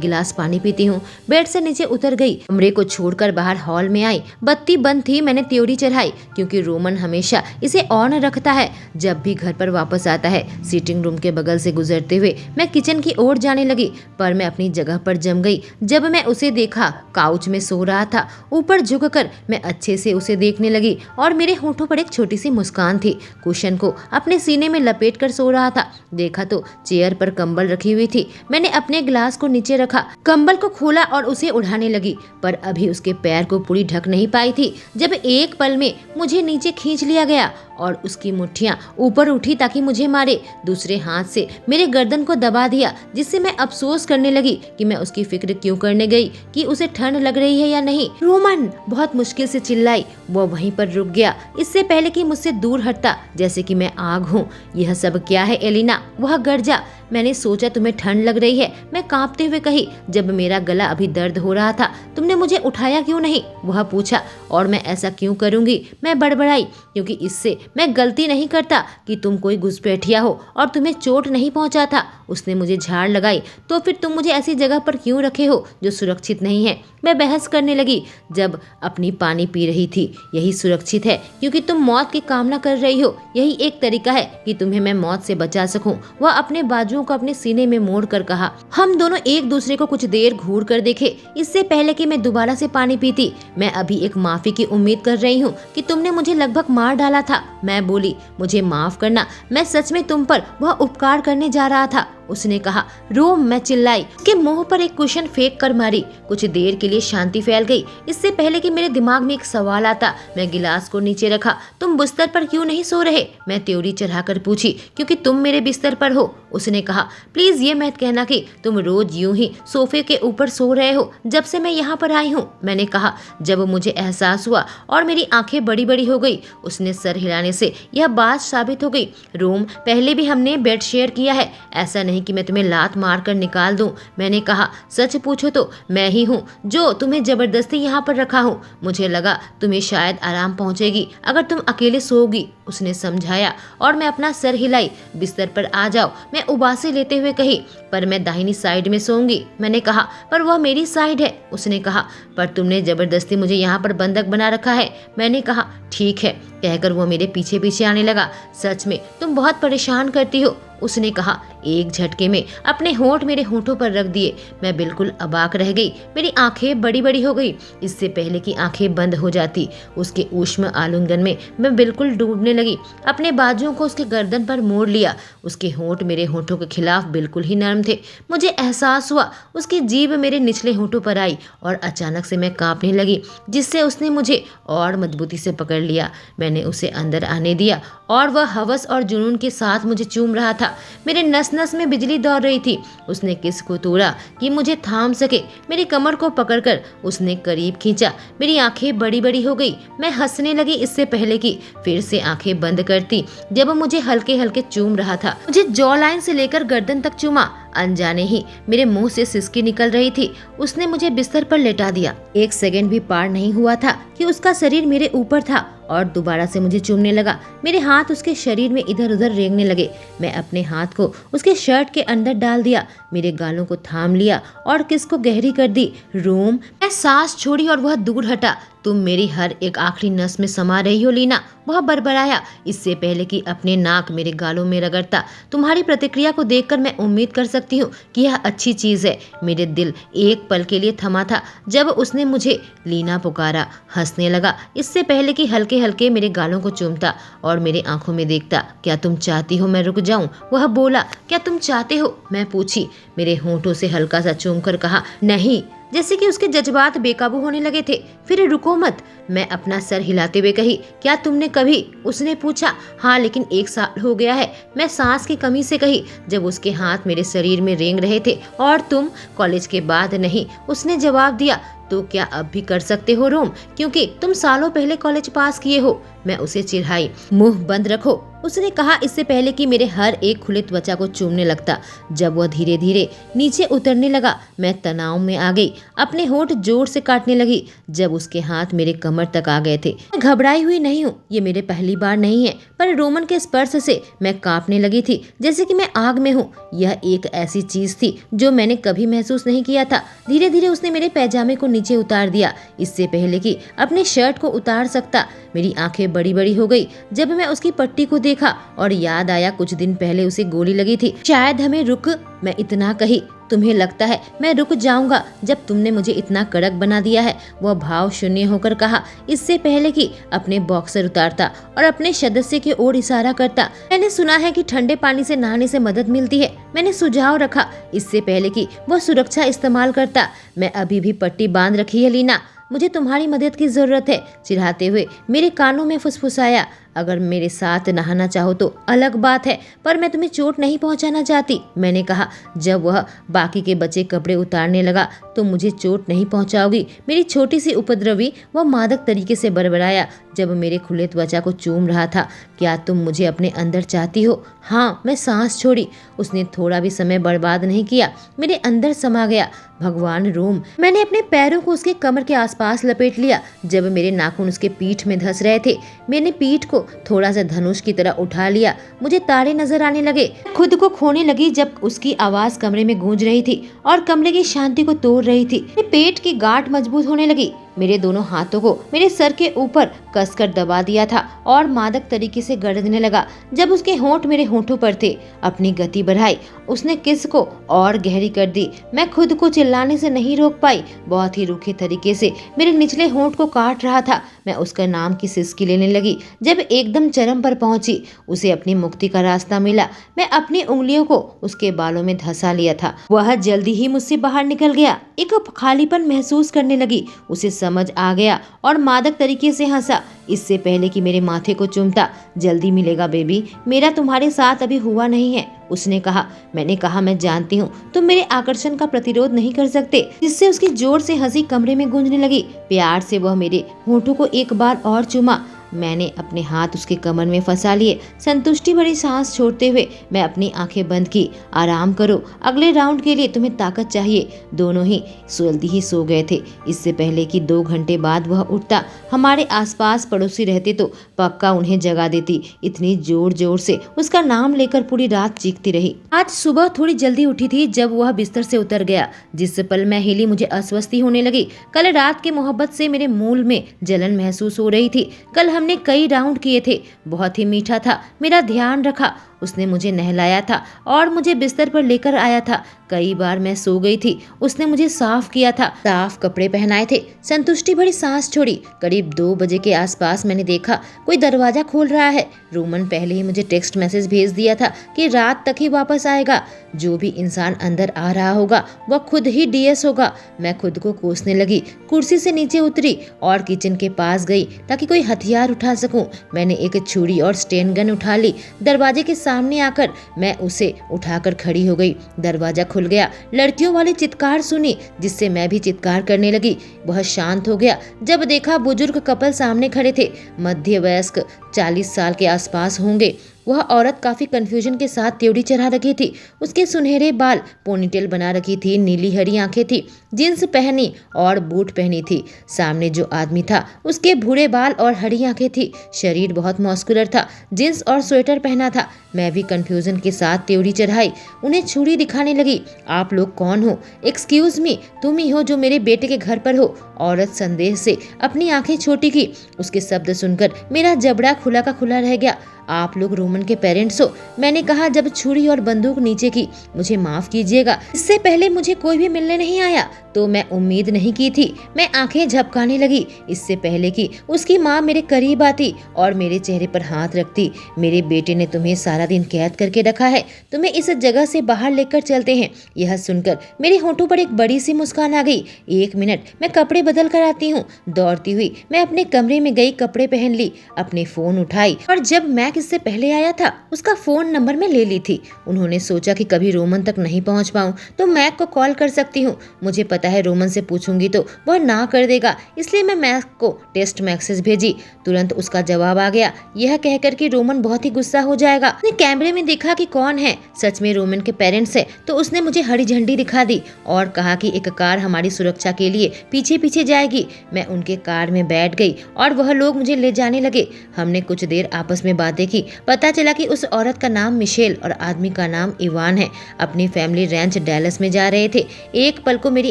गिलास पानी पीती हूँ। बेड से नीचे उतर गई, कमरे को छोड़कर बाहर हॉल में आई। बत्ती बंद थी। मैंने त्योरी चढ़ाई क्योंकि रोमन हमेशा इसे ऑन रखता है जब भी घर पर वापस आता है। सीटिंग रूम के बगल से गुजरते हुए मैं किचन की ओर जाने लगी, पर मैं अपनी जगह पर जम गई जब मैं उसे देखा। काउच में सो रहा था। ऊपर झुककर मैं अच्छे से उसे देखने लगी और मेरे होठों पर एक छोटी सी मुस्कान थी। कुशन को अपने सीने में लपेट कर सो रहा था। देखा तो चेयर पर कंबल रखी हुई थी। मैंने अपने गिलास को नीचे रखा, कंबल को खोला और उसे उड़ाने लगी, पर अभी उसके पैर को पूरी ढक नहीं पाई थी जब एक पल में मुझे नीचे खींच लिया गया और उसकी मुट्ठियां ऊपर उठी ताकि मुझे मारे। दूसरे हाथ से मेरे गर्दन को दबा दिया, जिससे मैं अफसोस करने लगी कि मैं उसकी फिक्र क्यों करने गई, कि उसे ठंड लग रही है या नहीं। रोमन, बहुत मुश्किल से चिल्लाई। वो वहीं पर रुक गया, इससे पहले कि मुझसे दूर हटता, जैसे कि मैं आग हूँ। यह सब क्या है एलिना? वह गरजा। मैंने सोचा तुम्हें ठंड लग रही है, मैं कांपते हुए कही, जब मेरा गला अभी दर्द हो रहा था। तुमने मुझे उठाया क्यों नहीं? वह पूछा। और मैं ऐसा क्यों करूंगी? मैं बड़बड़ाई, क्योंकि इससे मैं गलती नहीं करता कि तुम कोई घुसपैठिया हो और तुम्हें चोट नहीं पहुंचा था। उसने मुझे झाड़ लगाई। तो फिर तुम मुझे ऐसी जगह पर क्यों रखे हो जो सुरक्षित नहीं है? मैं बहस करने लगी जब अपनी पानी पी रही थी। यही सुरक्षित है क्योंकि तुम मौत की कामना कर रही हो। यही एक तरीका है कि तुम्हें मैं मौत से बचा सकूं। वह अपने बाजुओं को अपने सीने में मोड़ कर कहा। हम दोनों एक दूसरे को कुछ देर घूर कर देखे, इससे पहले कि मैं दोबारा से पानी पीती। मैं अभी एक माफी की उम्मीद कर रही हूँ कि तुमने मुझे लगभग मार डाला था। मैं बोली, मुझे माफ करना, मैं सच में तुम पर वह उपकार करने जा रहा था। उसने कहा। रोम, मैं चिल्लाई। उसके मुंह पर एक कुशन फेंक कर मारी। कुछ देर के लिए शांति फैल गई, इससे पहले कि मेरे दिमाग में एक सवाल आता। मैं गिलास को नीचे रखा। तुम बिस्तर पर क्यों नहीं सो रहे? मैं त्योरी चढ़ाकर पूछी। क्योंकि तुम मेरे बिस्तर पर हो। उसने कहा। प्लीज ये मत कहना कि तुम रोज यूं ही सोफे के ऊपर सो रहे हो जब से मैं यहाँ पर आई हूँ। मैंने कहा जब मुझे एहसास हुआ और मेरी आंखें बड़ी बड़ी हो गई। उसने सर हिलाने से यह बात साबित हो गई। रोम, पहले भी हमने बेड शेयर किया है, ऐसा नहीं कि मैं तुम्हें लात मार कर निकाल दूं। मैंने कहा, सच पूछो तो मैं ही हूँ जो तुम्हें जबरदस्ती यहाँ पर रखा हूँ। मुझे लगा तुम्हें शायद आराम पहुँचेगी अगर तुम अकेले सोओगी। उसने समझाया और मैं अपना सर हिलाई। बिस्तर पर आ जाओ, मैं उबासी लेते हुए कही। पर मैं दाहिनी साइड में सोऊंगी। मैंने कहा, पर वह मेरी साइड है। उसने कहा, पर तुमने जबरदस्ती मुझे यहाँ पर बंधक बना रखा है। मैंने कहा, ठीक है, कहकर वो मेरे पीछे पीछे आने लगा। सच में तुम बहुत परेशान करती हो। उसने कहा। एक झटके में अपने होंठ मेरे होंठों पर रख दिए। मैं बिल्कुल अबाक रह गई। मेरी आंखें बड़ी बड़ी हो गई। इससे पहले कि आंखें बंद हो जाती, उसके ऊष्म आलिंगन में मैं बिल्कुल डूबने लगी। अपने बाजुओं को उसके गर्दन पर मोड़ लिया। उसके होंठ मेरे होंठों के खिलाफ बिल्कुल ही नरम थे। मुझे एहसास हुआ उसकी जीभ मेरे निचले होंठों पर आई और अचानक से मैं कांपने लगी, जिससे उसने मुझे और मजबूती से पकड़ लिया। मैंने उसे अंदर आने दिया और वह हवस और जुनून के साथ मुझे चूम रहा था। मेरे नस नस में बिजली दौड़ रही थी। उसने किस को तोड़ा कि मुझे थाम सके। मेरी कमर को पकड़कर उसने करीब खींचा। मेरी आंखें बड़ी बड़ी हो गई। मैं हंसने लगी इससे पहले कि फिर से आंखें बंद करती जब मुझे हल्के हल्के चूम रहा था। मुझे जॉ लाइन से लेकर गर्दन तक चूमा। अनजाने ही मेरे मुंह से सिसकी निकल रही थी। उसने मुझे बिस्तर पर लेटा दिया। एक सेकंड भी पार नहीं हुआ था कि उसका शरीर मेरे ऊपर था और दोबारा से मुझे चूमने लगा। मेरे हाथ उसके शरीर में इधर उधर रेंगने लगे। मैं अपने हाथ को उसके शर्ट के अंदर डाल दिया, मेरे गालों को थाम लिया और किस को गहरी कर दी। रोम, मैं सांस छोड़ी और वह दूर हटा। तुम मेरी हर एक आखिरी नस में समा रही हो लीना, वह बड़बड़ाया इससे पहले कि अपने नाक मेरे गालों में रगड़ता। तुम्हारी प्रतिक्रिया को देखकर मैं उम्मीद कर सकती हूँ कि यह अच्छी चीज है। मेरे दिल एक पल के लिए थमा था जब उसने मुझे लीना पुकारा। हंसने लगा इससे पहले कि हल्के हल्के मेरे गालों को चूमता और मेरे आंखों में देखता। क्या तुम चाहती हो मैं रुक जाऊं? वह बोला। क्या तुम चाहते हो? मैं पूछी। मेरे होंठों से हल्का सा चूमकर कहा नहीं, जैसे कि उसके जज्बात बेकाबू होने लगे थे। फिर रुको मत, मैं अपना सर हिलाते हुए कही। क्या तुमने कभी? उसने पूछा। हाँ, लेकिन 1 साल हो गया है, मैं सांस की कमी से कही, जब उसके हाथ मेरे शरीर में रेंग रहे थे। और तुम? कॉलेज के बाद नहीं, उसने जवाब दिया। तो क्या अब भी कर सकते हो रोम, क्योंकि तुम सालों पहले कॉलेज पास किए हो। मैं उसे चिढ़ाई। मुंह बंद रखो, उसने कहा, इससे पहले कि मेरे हर एक खुले त्वचा को चूमने लगता। जब वह धीरे धीरे नीचे उतरने लगा, मैं तनाव में आ गई, अपने होंठ जोर से काटने लगी। जब उसके हाथ मेरे कमर तक आ गए थे। मैं घबराई हुई नहीं हूँ, ये मेरे पहली बार नहीं है, पर रोमन के स्पर्श से मैं कांपने लगी थी, जैसे कि मैं आग में हूँ। यह एक ऐसी चीज थी जो मैंने कभी महसूस नहीं किया था। धीरे धीरे उसने मेरे पैजामे को नीचे उतार दिया, इससे पहले कि अपने शर्ट को उतार सकता। मेरी आंखें बड़ी बड़ी हो गई जब मैं उसकी पट्टी को देखा, और याद आया कुछ दिन पहले उसे गोली लगी थी। शायद हमें रुक, मैं इतना कही। तुम्हें लगता है मैं रुक जाऊंगा जब तुमने मुझे इतना कड़क बना दिया है? वह भाव शून्य होकर कहा, इससे पहले कि अपने बॉक्सर उतारता और अपने सदस्य की ओर इशारा करता। मैंने सुना है कि ठंडे पानी से नहाने से मदद मिलती है, मैंने सुझाव रखा, इससे पहले कि वह सुरक्षा इस्तेमाल करता। मैं अभी भी पट्टी बांध रखी है लीना, मुझे तुम्हारी मदद की जरूरत है। चिढ़ाते हुए मेरे कानों में फुसफुसाया। अगर मेरे साथ नहाना चाहो तो अलग बात है, पर मैं तुम्हें चोट नहीं पहुंचाना चाहती, मैंने कहा। जब वह बाकी के बचे कपड़े उतारने लगा, तो मुझे चोट नहीं पहुंचाओगी, मेरी छोटी सी उपद्रवी, वह मादक तरीके से बड़बड़ाया जब मेरे खुले त्वचा को चूम रहा था। क्या तुम मुझे अपने अंदर चाहती हो? हाँ, मैं सांस छोड़ी। उसने थोड़ा भी समय बर्बाद नहीं किया, मेरे अंदर समा गया। भगवान रोम, मैंने अपने पैरों को उसके कमर के आसपास लपेट लिया जब मेरे नाखून उसके पीठ में धंस रहे थे। मैंने पीठ को थोड़ा सा धनुष की तरह उठा लिया। मुझे तारे नजर आने लगे। खुद को खोने लगी जब उसकी आवाज कमरे में गूंज रही थी और कमरे की शांति को तोड़ रही थी। मेरे पेट की गांठ मजबूत होने लगी। मेरे दोनों हाथों को मेरे सर के ऊपर कसकर दबा दिया था और मादक तरीके से गड़ने लगा जब उसके होंठ मेरे होंठों पर थे। अपनी गति बढ़ाई, उसने किस को और गहरी कर दी। मैं खुद को चिल्लाने से नहीं रोक पाई। बहुत ही रूखे तरीके से मेरे निचले होंठ को काट रहा था। मैं उसका नाम की सिसकी लेने लगी जब एकदम चरम पर पहुंची। उसे अपनी मुक्ति का रास्ता मिला। मैं अपनी उंगलियों को उसके बालों में धंसा लिया था। वह जल्दी ही मुझसे बाहर निकल गया। एक खालीपन महसूस करने लगी। उसे समझ आ गया और मादक तरीके से हंसा, इससे पहले कि मेरे माथे को चूमता। जल्दी मिलेगा बेबी, मेरा तुम्हारे साथ अभी हुआ नहीं है, उसने कहा। मैंने कहा, मैं जानती हूँ तुम मेरे आकर्षण का प्रतिरोध नहीं कर सकते। जिससे उसकी जोर से हंसी कमरे में गूंजने लगी। प्यार से वह मेरे होठों को एक बार और चूमा। मैंने अपने हाथ उसके कमर में फंसा लिए। संतुष्टि भरी सांस छोड़ते हुए मैं अपनी आंखें बंद की। आराम करो, अगले राउंड के लिए तुम्हें ताकत चाहिए। दोनों ही जल्दी ही सो गए थे। इससे पहले कि 2 घंटे बाद वह उठता, हमारे आसपास पड़ोसी रहते तो पक्का उन्हें जगा देती। इतनी जोर जोर से उसका नाम लेकर पूरी रात चीखती रही। आज सुबह थोड़ी जल्दी उठी थी जब वह बिस्तर से उतर गया। जिस पल मैं हिली मुझे अस्वस्थी होने लगी। कल रात की मोहब्बत से मेरे मूल में जलन महसूस हो रही थी। कल हमने कई राउंड किए थे, बहुत ही मीठा था। मेरा ध्यान रखा, उसने मुझे नहलाया था और मुझे बिस्तर पर लेकर आया था। कई बार मैं सो गई थी, उसने मुझे साफ किया था, साफ कपड़े पहनाए थे। संतुष्टि भरी सांस छोड़ी। करीब 2 बजे के आसपास मैंने देखा कोई दरवाजा खोल रहा है। रोमन पहले ही मुझे टेक्स्ट मैसेज भेज दिया था कि रात तक ही वापस आएगा। जो भी इंसान अंदर आ रहा होगा वह खुद ही डीएस होगा। मैं खुद को कोसने लगी, कुर्सी से नीचे उतरी और किचन के पास गई ताकि कोई हथियार उठा सकूं। मैंने एक छुरी और स्टेन गन उठा ली। दरवाजे के सामने आकर मैं उसे उठाकर खड़ी हो गई। दरवाजा खुल गया। लड़कियों वाली चित्कार सुनी जिससे मैं भी चित्कार करने लगी। वह शांत हो गया जब देखा बुजुर्ग कपल सामने खड़े थे। मध्य वयस्क 40 साल के आसपास होंगे। वह औरत काफी कंफ्यूजन के साथ त्योड़ी चढ़ा रखी थी। उसके सुनहरे बाल पोनीटेल बना रखी थी, नीली हरी आंखें थी, जींस पहनी और बूट पहनी थी। सामने जो आदमी था उसके भूरे बाल और हरी आंखें थी। शरीर बहुत मस्कुलर था, जींस और स्वेटर पहना था। मैं भी कंफ्यूजन के साथ त्योड़ी चढ़ाई, उन्हें छुरी दिखाने लगी। आप लोग कौन हो? एक्सक्यूज मी, तुम ही हो जो मेरे बेटे के घर पर हो? औरत संदेह से अपनी आंखें छोटी की। उसके शब्द सुनकर मेरा जबड़ा खुला का खुला रह गया। आप लोग रोमन के पेरेंट्स हो? मैंने कहा जब छुरी और बंदूक नीचे की। मुझे माफ कीजिएगा, इससे पहले मुझे कोई भी मिलने नहीं आया। तो मैं उम्मीद नहीं की थी। मैं आंखें झपकाने लगी इससे पहले कि उसकी माँ मेरे करीब आती और मेरे चेहरे पर हाथ रखती। मेरे बेटे ने तुम्हें सारा दिन कैद करके रखा है, तुम्हें इस जगह से बाहर लेकर चलते हैं। यह सुनकर मेरे होंठों पर एक बड़ी सी मुस्कान आ गई। 1 मिनट, मैं कपड़े बदल कर आती हूँ। दौड़ती हुई मैं अपने कमरे में गई, कपड़े पहन ली, अपने फोन उठाई और जब मैक इससे पहले आया था उसका फोन नंबर मैं ले ली थी। उन्होंने सोचा कि कभी रोमन तक नहीं पहुंच पाऊं तो मैक को कॉल कर सकती हूँ। मुझे पता है रोमन से पूछूंगी तो वह ना कर देगा, इसलिए मैं मैक को टेक्स्ट मैसेज भेजी। तुरंत उसका जवाब आ गया, यह कहकर कि रोमन बहुत ही गुस्सा हो जाएगा। उसने कैमरे में देखा कि कौन है, सच में रोमन के पेरेंट्स है, तो उसने मुझे हरी झंडी दिखा दी और कहा कि एक कार हमारी सुरक्षा के लिए पीछे पीछे जाएगी। मैं उनके कार में बैठ गई और वह लोग मुझे ले जाने लगे। हमने कुछ देर आपस में बातें की। पता चला कि उस औरत का नाम मिशेल और आदमी का नाम इवान है। अपनी फैमिली रैंच डैलस में जा रहे थे। एक पल को मेरी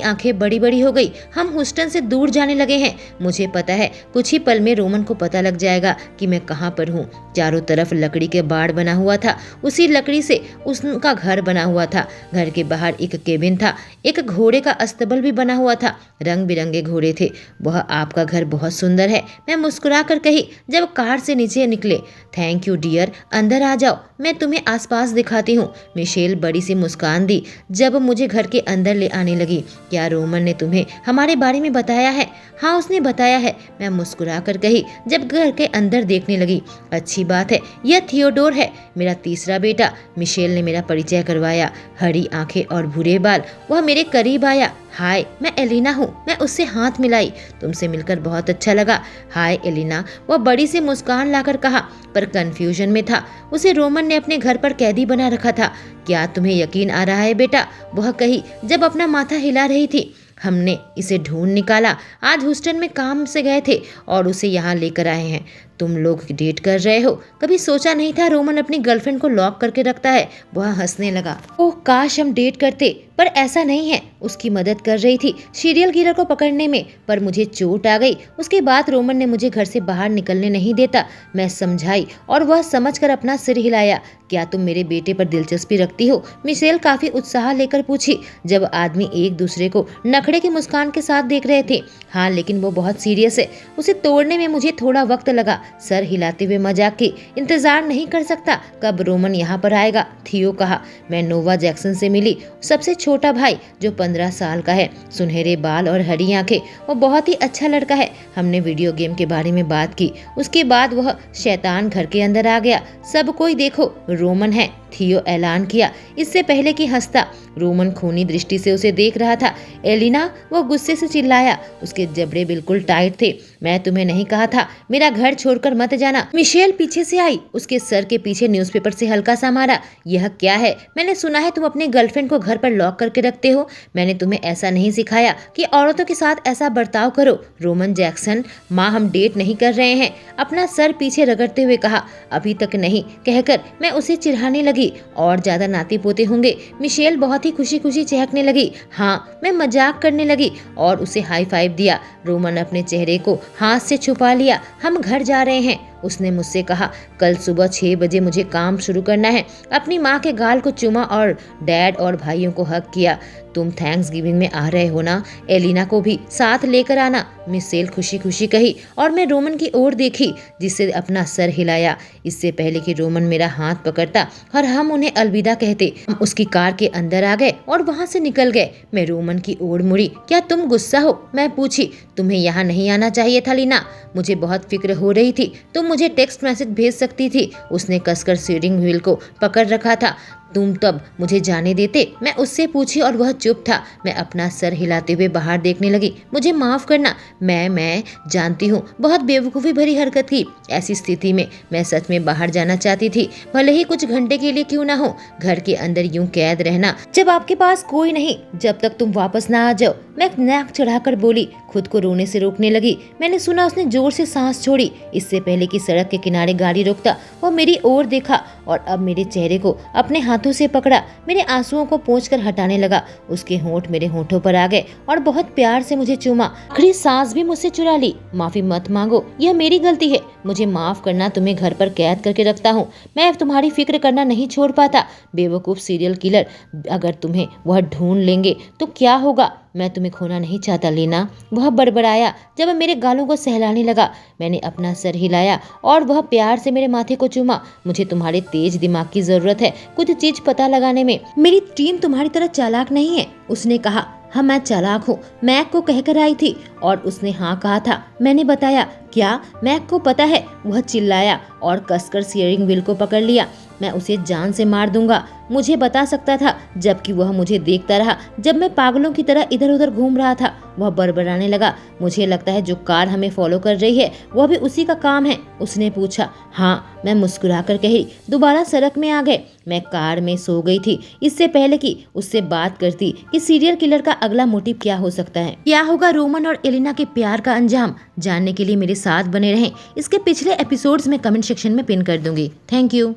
आंखें बड़ी बड़ी हो गई। हम ह्यूस्टन से दूर जाने लगे हैं। मुझे पता है कुछ ही पल में रोमन को पता लग जाएगा कि मैं कहाँ पर हूँ। चारों तरफ लकड़ी के बाड़ बना हुआ था, उसी लकड़ी से उसका घर बना हुआ था। घर के बाहर एक केबिन था, एक घोड़े का अस्तबल भी बना हुआ था, रंग बिरंगे घोड़े थे। वह आपका घर बहुत सुंदर है, मैं मुस्कुरा कर कही जब कार से नीचे निकले। थैंक यू डियर, अंदर आ जाओ, मैं तुम्हें आसपास दिखाती हूँ। मिशेल बड़ी सी मुस्कान दी जब मुझे घर के अंदर ले आने लगी। क्या रोमन ने तुम्हें हमारे बारे में बताया है? हाँ उसने बताया है, मैं मुस्कुरा कर कही जब घर के अंदर देखने लगी। अच्छी बात है, यह थियोडोर है, मेरा तीसरा बेटा। मिशेल ने मेरा परिचय करवाया, हरी आंखें और भूरे बाल। वह मेरे करीब आया। हाय, मैं एलिना हूँ। मैं उससे हाथ मिलाई। तुमसे मिलकर बहुत अच्छा लगा। हाय एलिना, वह बड़ी सी मुस्कान लाकर कहा, पर कंफ्यूजन में था। उसे रोमन ने अपने घर पर कैदी बना रखा था। क्या तुम्हें यकीन आ रहा है बेटा? वह कही जब अपना माथा हिला रही थी। हमने इसे ढूंढ निकाला। आज ह्यूस्टन में काम से गए थे और उसे यहाँ लेकर आए हैं। तुम लोग डेट कर रहे हो? कभी सोचा नहीं था रोमन अपनी गर्लफ्रेंड को लॉक करके रखता है। वह हंसने लगा। ओह काश हम डेट करते, पर ऐसा नहीं है। उसकी मदद कर रही थी सीरियल किलर को पकड़ने में, पर मुझे चोट आ गई। उसके बाद रोमन ने मुझे घर से बाहर निकलने नहीं देता। मैं समझाई और वह समझकर अपना सिर हिलाया। क्या तुम मेरे बेटे पर दिलचस्पी रखती हो? मिशेल काफी उत्साह लेकर पूछी जब आदमी एक दूसरे को नखड़े की मुस्कान के साथ देख रहे थे। हाँ लेकिन वो बहुत सीरियस है। उसे तोड़ने में मुझे थोड़ा वक्त लगा। सर हिलाते हुए मजाक की, इंतजार नहीं कर सकता कब रोमन यहाँ पर आएगा। थियो कहा। मैं नोवा जैक्सन से मिली, सबसे छोटा भाई जो 15 साल का है, सुनहरे बाल और हरी आंखें। वो बहुत ही अच्छा लड़का है। हमने वीडियो गेम के बारे में बात की। उसके बाद वह शैतान घर के अंदर आ गया। सब कोई देखो, रोमन है, थियो ऐलान किया इससे पहले कि हंसता। रोमन खूनी दृष्टि से उसे देख रहा था। एलिना, वो गुस्से से चिल्लाया। उसके जबड़े बिल्कुल टाइट थे। मैं तुम्हें नहीं कहा था मेरा घर छोड़कर मत जाना? मिशेल पीछे से आई, उसके सर के पीछे न्यूज़पेपर से हल्का सा मारा। यह क्या है? मैंने सुना है तुम अपने गर्लफ्रेंड को घर पर लॉक करके रखते हो। मैंने तुम्हें ऐसा नहीं सिखाया कि औरतों के साथ ऐसा बर्ताव करो। रोमन जैक्सन, माँ हम डेट नहीं कर रहे हैं, अपना सर पीछे रगड़ते हुए कहा। अभी तक नहीं, कहकर मैं उसे चिढ़ाने लगी। और ज्यादा नाती पोते होंगे। मिशेल बहुत ही खुशी खुशी चहकने लगी। हाँ, मैं मजाक करने लगी और उसे हाई फाइव दिया। रोमन अपने चेहरे को हाथ से छुपा लिया। हम घर जा रहे हैं, उसने मुझसे कहा। कल सुबह 6 बजे मुझे काम शुरू करना है। अपनी माँ के गाल को चूमा और डैड और भाइयों को हक किया। तुम थैंक्स गिविंग में आ रहे हो ना? एलिना को भी साथ लेकर आना, मिशेल खुशी खुशी कही और मैं रोमन की ओर देखी जिससे अपना सर हिलाया। इससे पहले कि रोमन मेरा हाथ पकड़ता और हम उन्हें अलविदा कहते, हम उसकी कार के अंदर आ गए और वहां से निकल गए। मैं रोमन की ओर मुड़ी। क्या तुम गुस्सा हो? मैं पूछी। तुम्हें यहाँ नहीं आना चाहिए था लीना, मुझे बहुत फिक्र हो रही थी। तुम मुझे टेक्स्ट मैसेज भेज सकती थी। उसने कसकर स्टीयरिंग व्हील को पकड़ रखा था। तुम तब मुझे जाने देते? मैं उससे पूछी और वह चुप था। मैं अपना सर हिलाते हुए बाहर देखने लगी। मुझे माफ करना, मैं जानती हूँ बहुत बेवकूफ़ी भरी हरकत की। ऐसी स्थिति में मैं सच में बाहर जाना चाहती थी, भले ही कुछ घंटे के लिए क्यों ना हो। घर के अंदर यूं कैद रहना जब आपके पास कोई नहीं, जब तक तुम वापस ना आ जाओ। मैं नाक चढ़ाकर बोली, खुद को रोने से रोकने लगी। मैंने सुना उसने जोर से सांस छोड़ी। इससे पहले कि सड़क के किनारे गाड़ी रोकता, वह मेरी ओर देखा और अब मेरे चेहरे को अपने हाथों से पकड़ा। मेरे आंसुओं को पोंछकर हटाने लगा। उसके होंठ मेरे होंठों पर आ गए और बहुत प्यार से मुझे चूमा। आखिरी सांस भी मुझसे चुरा ली। माफी मत मांगो, यह मेरी गलती है। मुझे माफ करना, तुम्हें घर पर कैद करके रखता हूँ। मैं अब तुम्हारी फिक्र करना नहीं छोड़ पाता। बेवकूफ सीरियल किलर, अगर तुम्हें वह ढूंढ लेंगे तो क्या होगा? मैं तुम्हें खोना नहीं चाहता लीना, वह बड़बड़ाया जब वह मेरे गालों को सहलाने लगा। मैंने अपना सर हिलाया और वह प्यार से मेरे माथे को चूमा। मुझे तुम्हारे तेज दिमाग की जरूरत है कुछ चीज पता लगाने में। मेरी टीम तुम्हारी तरह चालाक नहीं है, उसने कहा। हाँ मैं चालाक हूँ, मैक को कहकर आई थी और उसने हाँ कहा था। मैंने बताया। क्या मैक को पता है? वह चिल्लाया और कसकर स्टीयरिंग व्हील को पकड़ लिया। मैं उसे जान से मार दूंगा, मुझे बता सकता था, जबकि वह मुझे देखता रहा जब मैं पागलों की तरह इधर उधर घूम रहा था। वह बड़बड़ाने लगा। मुझे लगता है जो कार हमें फॉलो कर रही है वह भी उसी का काम है, उसने पूछा। हाँ, मैं मुस्कुराकर कही। दोबारा सड़क में आ गए। मैं कार में सो गई थी इससे पहले कि उससे बात करती कि सीरियल किलर का अगला मोटिव क्या हो सकता है। क्या होगा रोमन और एलिना के प्यार का अंजाम, जानने के लिए मेरे साथ बने रहें। इसके पिछले एपिसोड्स में कमेंट सेक्शन में पिन कर दूंगी। Thank you.